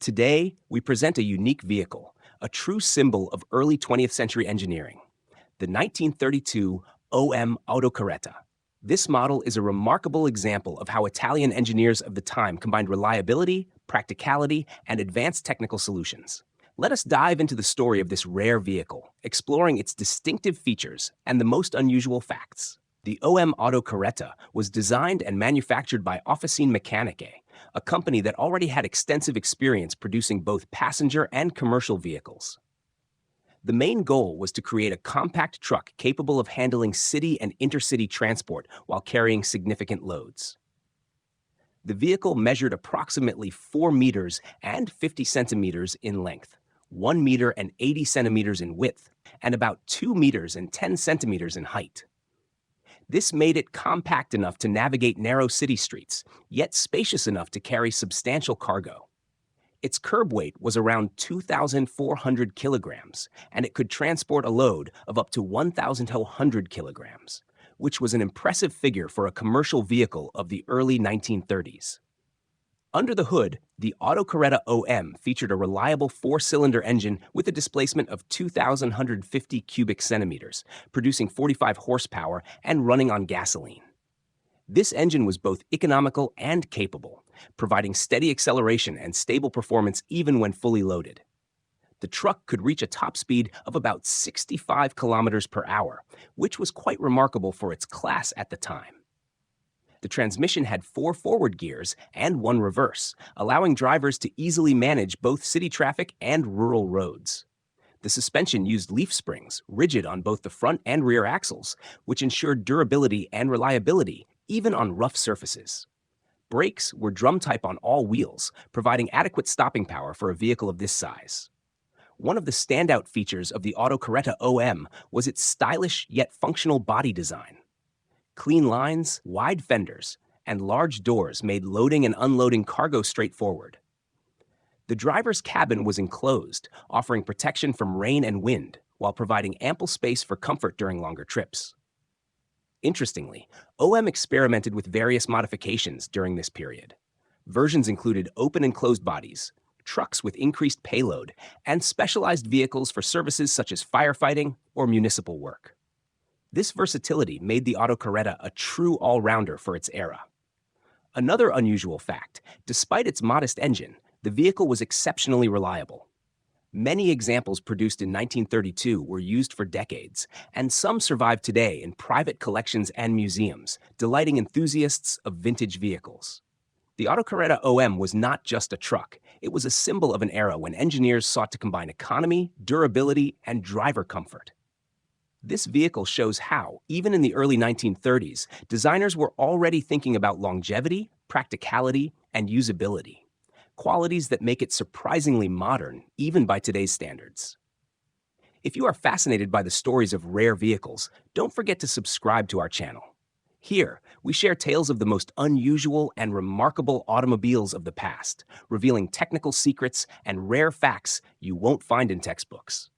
Today, we present a unique vehicle, a true symbol of early 20th century engineering, the 1932 OM Autocarretta. This model is a remarkable example of how Italian engineers of the time combined reliability, practicality, and advanced technical solutions. Let us dive into the story of this rare vehicle, exploring its distinctive features and the most unusual facts. The OM Autocarretta was designed and manufactured by Officine Meccaniche, a company that already had extensive experience producing both passenger and commercial vehicles. The main goal was to create a compact truck capable of handling city and intercity transport while carrying significant loads. The vehicle measured approximately 4 meters and 50 centimeters in length, 1 meter and 80 centimeters in width, and about 2 meters and 10 centimeters in height. This made it compact enough to navigate narrow city streets, yet spacious enough to carry substantial cargo. Its curb weight was around 2,400 kilograms, and it could transport a load of up to 1,200 kilograms, which was an impressive figure for a commercial vehicle of the early 1930s. Under the hood, the Autocarretta OM featured a reliable 4-cylinder engine with a displacement of 2,150 cubic centimeters, producing 45 horsepower and running on gasoline. This engine was both economical and capable, providing steady acceleration and stable performance even when fully loaded. The truck could reach a top speed of about 65 kilometers per hour, which was quite remarkable for its class at the time. The transmission had 4 forward gears and 1 reverse, allowing drivers to easily manage both city traffic and rural roads. The suspension used leaf springs, rigid on both the front and rear axles, which ensured durability and reliability, even on rough surfaces. Brakes were drum type on all wheels, providing adequate stopping power for a vehicle of this size. One of the standout features of the Autocarretta OM was its stylish yet functional body design. Clean lines, wide fenders, and large doors made loading and unloading cargo straightforward. The driver's cabin was enclosed, offering protection from rain and wind, while providing ample space for comfort during longer trips. Interestingly, OM experimented with various modifications during this period. Versions included open and closed bodies, trucks with increased payload, and specialized vehicles for services such as firefighting or municipal work. This versatility made the Autocarretta a true all-rounder for its era. Another unusual fact, despite its modest engine, the vehicle was exceptionally reliable. Many examples produced in 1932 were used for decades, and some survive today in private collections and museums, delighting enthusiasts of vintage vehicles. The Autocarretta OM was not just a truck, it was a symbol of an era when engineers sought to combine economy, durability, and driver comfort. This vehicle shows how, even in the early 1930s, designers were already thinking about longevity, practicality, and usability, qualities that make it surprisingly modern, even by today's standards. If you are fascinated by the stories of rare vehicles, don't forget to subscribe to our channel. Here, we share tales of the most unusual and remarkable automobiles of the past, revealing technical secrets and rare facts you won't find in textbooks.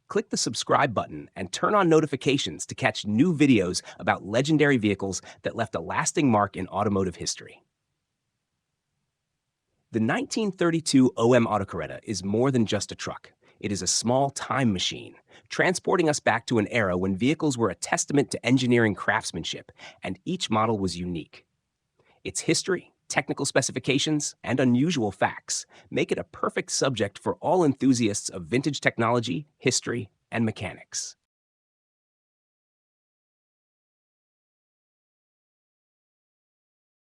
Click the subscribe button and turn on notifications to catch new videos about legendary vehicles that left a lasting mark in automotive history. The 1932 OM Autocarretta is more than just a truck. It is a small time machine, transporting us back to an era when vehicles were a testament to engineering craftsmanship, and each model was unique. Its history, technical specifications, and unusual facts make it a perfect subject for all enthusiasts of vintage technology, history, and mechanics.